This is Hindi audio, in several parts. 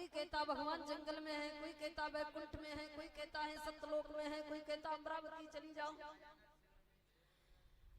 कोई कहता भगवान जंगल में है, कोई कहता वैकुंठ में है, कोई कहता है सतलोक में है, कोई कहता अमरावती चली जाओ।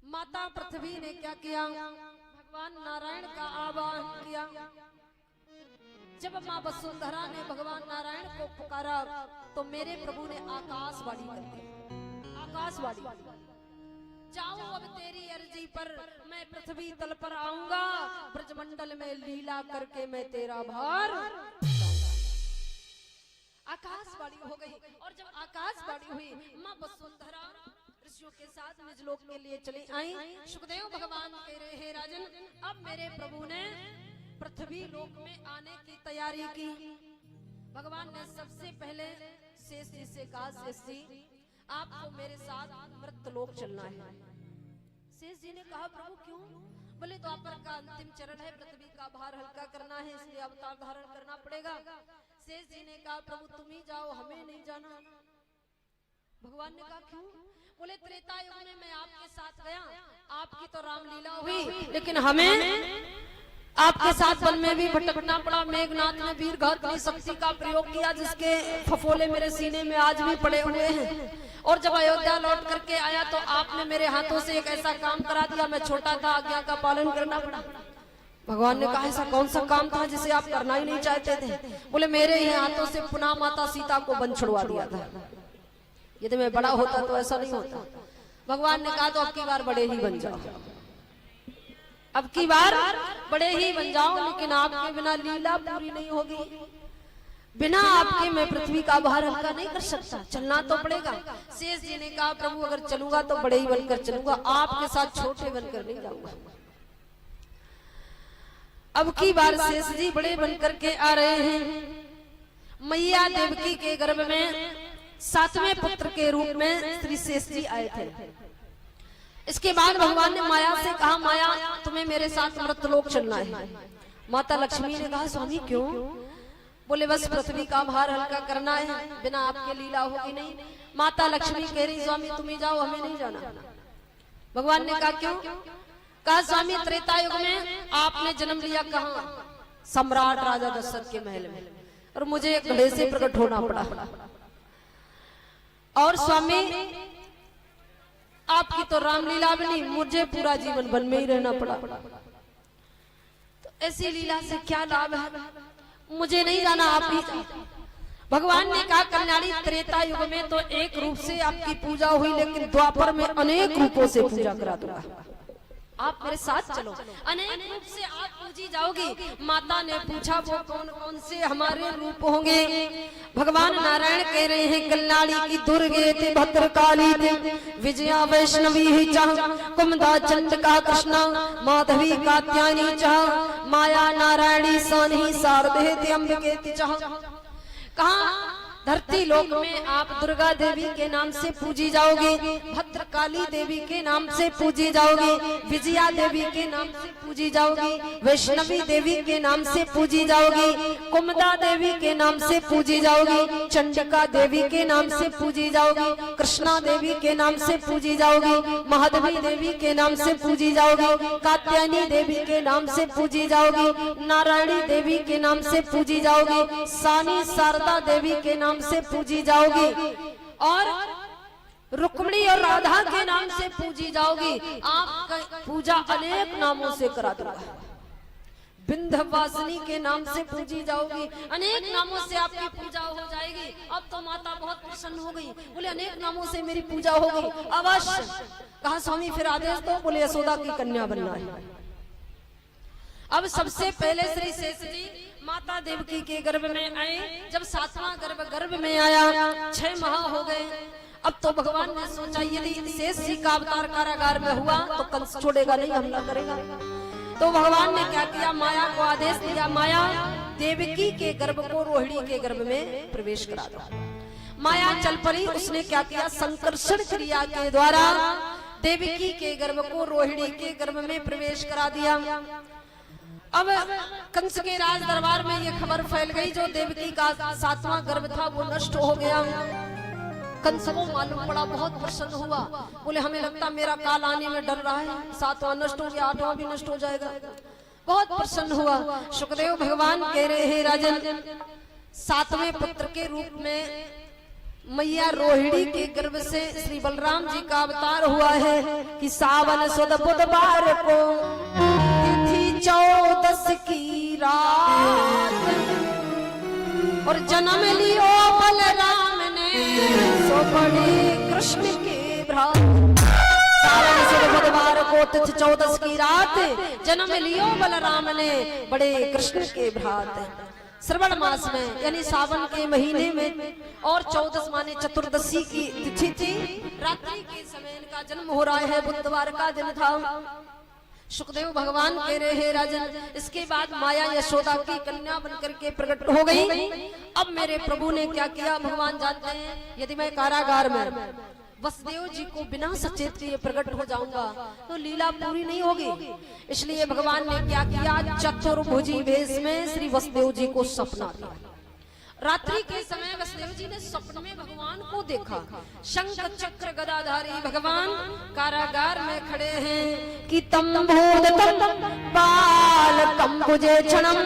माता पृथ्वी ने क्या किया, भगवान नारायण का आवाहन किया। जब माँ वसुंधरा ने भगवान नारायण को पुकारा तो मेरे प्रभु ने आकाशवाणी कर दी, आकाशवाणी, जाऊं अब तेरी अर्जी पर, मैं पृथ्वी तल पर आऊंगा, ब्रजमंडल में लीला करके मैं तेरा भार। आकाशवाणी हो गई, और जब आकाशवाणी हुई माँ वसुंधरा ऋषियों के साथ निज लोक के लिए चली आई। सुखदेव भगवान कह रहे हैं राजन, अब मेरे प्रभु ने पृथ्वी लोक में आने की तैयारी की। भगवान ने सबसे पहले शेष जी से कहा, शेष जी आपको मेरे साथ मृतलोक चलना है। शेष जी ने कहा प्रभु क्यों? बोले द्वापर का अंतिम चरण है, पृथ्वी का भार हल्का करना है, इसलिए अवतार धारण करना पड़ेगा। शेष जी ने कहा प्रभु तुम ही जाओ, हमें नहीं जाना। भगवान ने कहा क्यों? बोले त्रेता युग में मैं आपके साथ गया, आपकी तो रामलीला हुई, लेकिन हमें आपके साथ वन में भी भटकना पड़ा। मेघनाथ ने वीरघातनी शक्ति का प्रयोग किया, जिसके फफोले मेरे सीने में आज भी पड़े हुए हैं। और जब अयोध्या लौट करके आया तो आपने मेरे हाथों से एक ऐसा काम करा दिया, मैं छोटा था, आज्ञा का पालन करना पड़ा। भगवान ने कहा ऐसा कौन सा काम था जिसे आप करना ही नहीं चाहते थे? बोले मेरे ही हाथों से पुनः माता सीता को वन छुड़वा दिया था। यदि मैं बड़ा होता तो ऐसा नहीं होता। भगवान ने कहा तो अब की बार बड़े ही बन जाओ, अब की बार बड़े ही बन जाओ, लेकिन आपके बिना लीला पूरी नहीं होगी। बिना आपके मैं पृथ्वी का भार हल्का नहीं कर सकता, चलना तो पड़ेगा। शेष जी ने कहा प्रभु अगर चलूंगा तो बड़े ही बनकर चलूंगा, आपके साथ छोटे बनकर नहीं जाऊंगा। अब की बार शेष जी बड़े बनकर के आ रहे हैं। मैया देवकी के गर्भ में 7वें पुत्र के रूप में श्री शेष जी आए थे। इसके बाद भगवान ने माया से कहा माया तुम्हें मेरे साथ मृतलोक चलना है। माता लक्ष्मी ने कहा स्वामी क्यों? बोले बस पृथ्वी का भार हल्का करना है, बिना आपके लीला होगी नहीं। माता लक्ष्मी कह रही स्वामी तुम ही जाओ, हमें नहीं जाना। भगवान ने कहा क्यों? कहा स्वामी त्रेता युग में आपने जन्म लिया कहाँ? सम्राट राजा दशरथ के महल में, और मुझे एक घड़े से प्रकट होना पड़ा। और स्वामी आपकी तो रामलीला भी नहीं, मुझे पूरा जीवन वन में ही रहना पड़ा। तो ऐसी लीला से क्या लाभ है? मुझे नहीं जाना, आप ही जाओ। भगवान ने कहा कल्याणी त्रेता युग में तो एक रूप से आपकी पूजा हुई, लेकिन द्वापर में अनेक रूपों से पूजा करा दूंगा। आप मेरे साथ चलो, अनेक रूप से आप पूजी जाओगी। माता ने पूछा वो कौन कौन से हमारे रूप होंगे? भगवान नारायण कह रहे हैं कल्याणी की दुर्गे थे, भद्रकाली थे, विजया वैष्णवी ही चाह, कुमदा चंडिका कृष्णा, माधवी कात्यायनी चाह, माया नारायणी सानी शारदे थे, अंबिके थे चाह। कहा धरती लोक में आप दुर्गा देवी के नाम से पूजी जाओगी, भद्रकाली देवी के नाम से पूजी जाओगी, विजया देवी के नाम से पूजी जाओगी, वैष्णवी देवी के नाम से पूजी जाओगी, कुमदा देवी के नाम से पूजी जाओगी, चंडिका देवी के नाम से पूजी जाओगी, कृष्णा देवी के नाम से पूजी जाओगी, माधवी देवी के नाम से पूजी जाओगी, कात्यायनी देवी के नाम से पूजी जाओगी, नारायणी देवी के नाम से पूजी जाओगी, सानी शारदा देवी के नाम से पूजी जाओगी, और रुक्मिणी और राधा के नाम से पूजी जाओगी। आपका पूजा अनेक नामों से करा दूंगा। विंध्यवासिनी के नाम से पूजी जाओगी, अनेक नामों से आपकी पूजा हो जाएगी। अब तो माता बहुत प्रसन्न हो गई, बोले अनेक नामों से मेरी पूजा होगी अवश्य। कहा स्वामी फिर आदेश दो। बोले यशोदा की कन्या बनना है। अब सबसे पहले श्री शेष जी माता देवकी के गर्भ में आए। जब 7वां गर्भ में आया, 6 माह हो गए। अब तो भगवान ने सोचा यदि शेष जी का अवतार कारागार में हुआ तो कंस छोड़ेगा नहीं, हमला करेगा। तो भगवान ने क्या किया, माया को आदेश दिया माया देवकी के गर्भ को रोहिणी के गर्भ में प्रवेश करा दो। माया चल पड़ी। उसने क्या किया, संकर्षण क्रिया के द्वारा देवकी के गर्भ को रोहिणी के गर्भ में प्रवेश करा दिया। अब कंस के राज दरबार में ये खबर फैल गई जो देवकी का 7वां गर्भ था वो नष्ट हो गया। कंस को मालूम पड़ा, बहुत प्रसन्न हुआ। बोले हमें लगता मेरा काल आने में डर रहा है, 7वां नष्ट हो गया, 8वां भी नष्ट हो जाएगा। बहुत प्रसन्न हुआ। सुखदेव भगवान कह रहे हैं राजन सातवें पुत्र के रूप में मैया रोहिणी के गर्भ से श्री बलराम जी का अवतार हुआ है कि सावन सुद बुधवार को तिथि 14 की रात और जन्म लियो बलराम ने सो बड़े कृष्ण के भ्रात। सावन सुद बुधवार को तिथि 14 की रात जन्म लियो बलराम ने बड़े कृष्ण के भ्रात। श्रवण मास में यानी सावन के महीने में और 14 माने चतुर्दशी की तिथि थी। रात्रि के समय इनका जन्म हो रहा है, बुधवार का दिन था। सुखदेव भगवान कह रहे हैं राजन, इसके बाद माया यशोदा की कन्या बनकर के प्रकट हो गई। अब मेरे प्रभु ने क्या किया भगवान जानते हैं। यदि मैं कारागार में वसुदेव जी को बिना सचेत किए प्रकट हो जाऊंगा तो लीला पूरी नहीं होगी। इसलिए भगवान ने क्या किया, चतुर्भुजी भेष में श्री वसुदेव जी को सपना दिया। रात्रि के समय वसुदेव जी ने स्वप्न में भगवान को देखा। शंख चक्र गदाधारी भगवान कारागार में खड़े हैं कि तम बाल कंबुजे क्षणम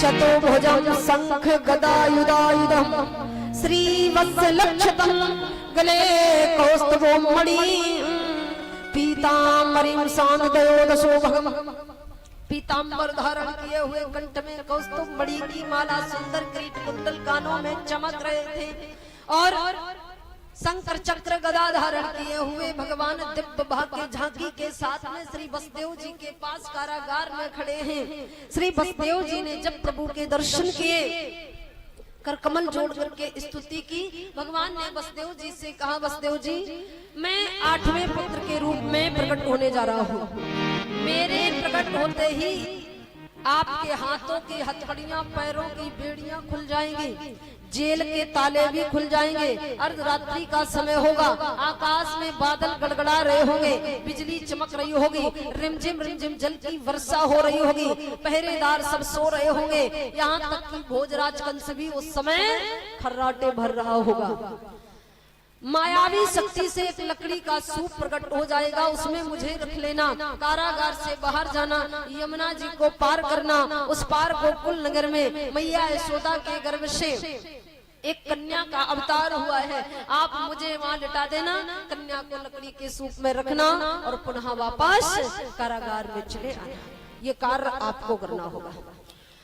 चतुर्भुजम शंख गदायुधायुधम श्री वत्सलक्षतम गले कौस्तुभो मणि पीताम्बरीं सांदयोदशो भगम। पीताम्बर धारण किए हुए कंठ में कौस्तुभ मणि की माला, सुंदर किरीट कुंडल कानों में चमक रहे थे और शंकर चक्र गदा धारण किए हुए भगवान दिव्य भाग्य झांकी के साथ में श्री वसुदेव जी के पास कारागार में खड़े हैं। श्री वसुदेव जी ने जब प्रभु के दर्शन किए, कर कमल जोड़ करके स्तुति की, भगवान ने वसुदेव जी से कहा, वसुदेव जी मैं 8वें पुत्र के रूप में प्रकट होने जा रहा हूँ। मेरे प्रकट होते ही आपके हाथों की हथकड़ियां, पैरों की बेड़ियां खुल जाएंगी, जेल के ताले भी खुल जाएंगे। अर्धरात्रि का समय होगा, आकाश में बादल गड़गड़ा रहे होंगे, बिजली चमक रही होगी, रिमझिम रिमझिम जल की वर्षा हो रही होगी, पहरेदार सब सो रहे होंगे, यहाँ तक कि भोजराज कंस भी उस समय खर्राटे भर रहा होगा। मायावी शक्ति से एक लकड़ी का सूप प्रकट हो जाएगा, उसमें मुझे रख लेना, कारागार से बाहर जाना, यमुना जी को पार करना, उस पार गोकुल नगर में मैया यशोदा के गर्भ से एक कन्या का अवतार हुआ है, आप मुझे वहां लिटा देना, कन्या को लकड़ी के सूप में रखना और पुनः वापस कारागार में चले आना। ये कार्य आपको करना होगा।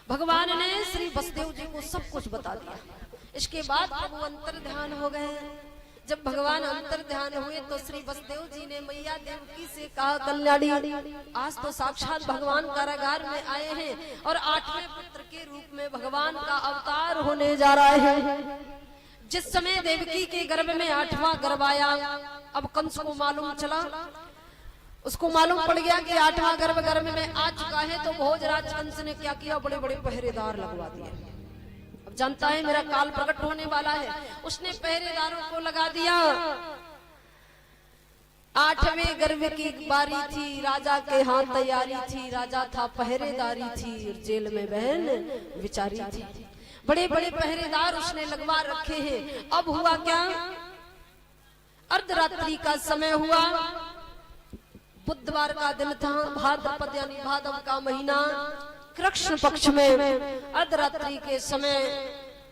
भगवान ने श्री वसुदेव जी को सब कुछ बता दिया। इसके बाद प्रभु अंतर ध्यान हो गए। जब भगवान अंतर ध्यान हुए तो श्री वसुदेव जी ने मैया देवकी से कहा, कल्याणी आज तो साक्षात भगवान कारागार में आए हैं और 8वें पुत्र के रूप में भगवान का अवतार होने जा रहा है। जिस समय देवकी के गर्भ में 8वां गर्भ आया, अब कंस को मालूम चला, उसको मालूम पड़ गया कि 8वां गर्भ में आ चुका है, तो भोजराज कंस ने क्या किया, बड़े बड़े पहरेदार लगवा दिए। जानता है मेरा काल प्रकट होने वाला है, उसने पहरेदारों को लगा दिया। 8वें गर्भ की बारी थी, राजा के हाथ तैयारी थी, राजा था पहरेदारी थी, जेल में बहन विचारी थी। बड़े बड़े पहरेदार उसने लगवा रखे हैं। अब हुआ क्या, अर्धरात्रि का समय हुआ, बुधवार का दिन था, भाद्रपद यानी भादव का महीना, कृष्ण पक्ष में अर्धरात्रि के समय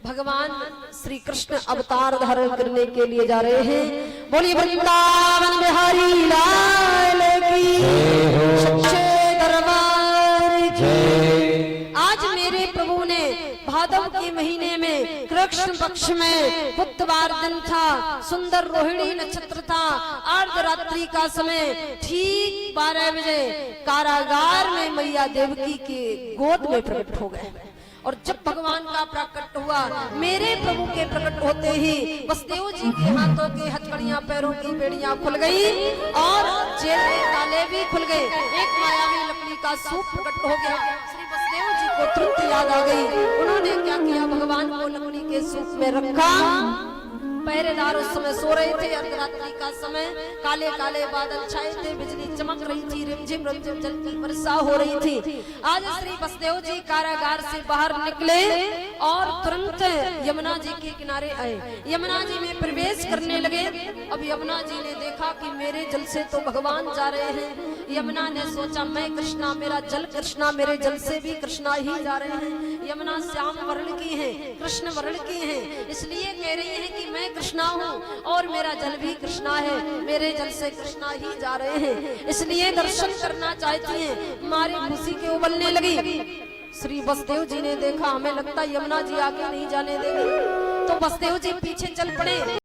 भगवान श्री कृष्ण अवतार धारण करने के लिए जा रहे हैं। बोलिए वृंदावन बिहारी लाल की सच्चे दरबार की। आज मेरे प्रभु ने भादव के महीने में कृष्ण पक्ष में बुधवार दिन था, सुंदर रोहिणी नक्षत्र था, अर्धरात्रि का समय, ठीक 12 बजे कारागार में मैया देवकी के गोद में प्रकट हो गए। और जब भगवान का प्रकट हुआ, मेरे प्रभु के प्रकट होते ही वसुदेव जी के हाथों के हथकड़ियां, पैरों की बेड़ियां खुल गई और जेल के ताले भी खुल गए। एक मायावी लकड़ी का सूप प्रकट हो गया। श्री वसुदेव जी को तुरंत याद आ गई। उन्होंने क्या किया, भगवान को लकड़ी के सूप में रखा। पहरेदार उस समय सो रहे थे, अर्धरात्रि का समय, काले काले बादल छाए थे, बिजली चमक रही थी, रिमझिम रिमझिम जल की वर्षा हो रही थी। आज श्री वसुदेव जी कारागार से बाहर निकले और तुरंत यमुना जी के किनारे आए, यमुना जी में प्रवेश करने लगे। अब यमुना जी ने देखा कि मेरे जल से तो भगवान जा रहे हैं, यमुना ने सोचा मैं कृष्णा, मेरा जल कृष्णा, मेरे जल से भी कृष्णा ही जा रहे हैं। यमुना श्याम वर्ण की है, कृष्ण वर्ण की है, इसलिए कह रही है कि मैं कृष्णा हूँ और मेरा जल भी कृष्णा है, मेरे जल से कृष्णा ही जा रहे हैं, इसलिए दर्शन करना चाहती हैं। मारी खुशी के उबलने लगी। श्री वसुदेव जी ने देखा हमें लगता यमुना जी आगे नहीं जाने देंगे, तो वसुदेव जी पीछे चल पड़े।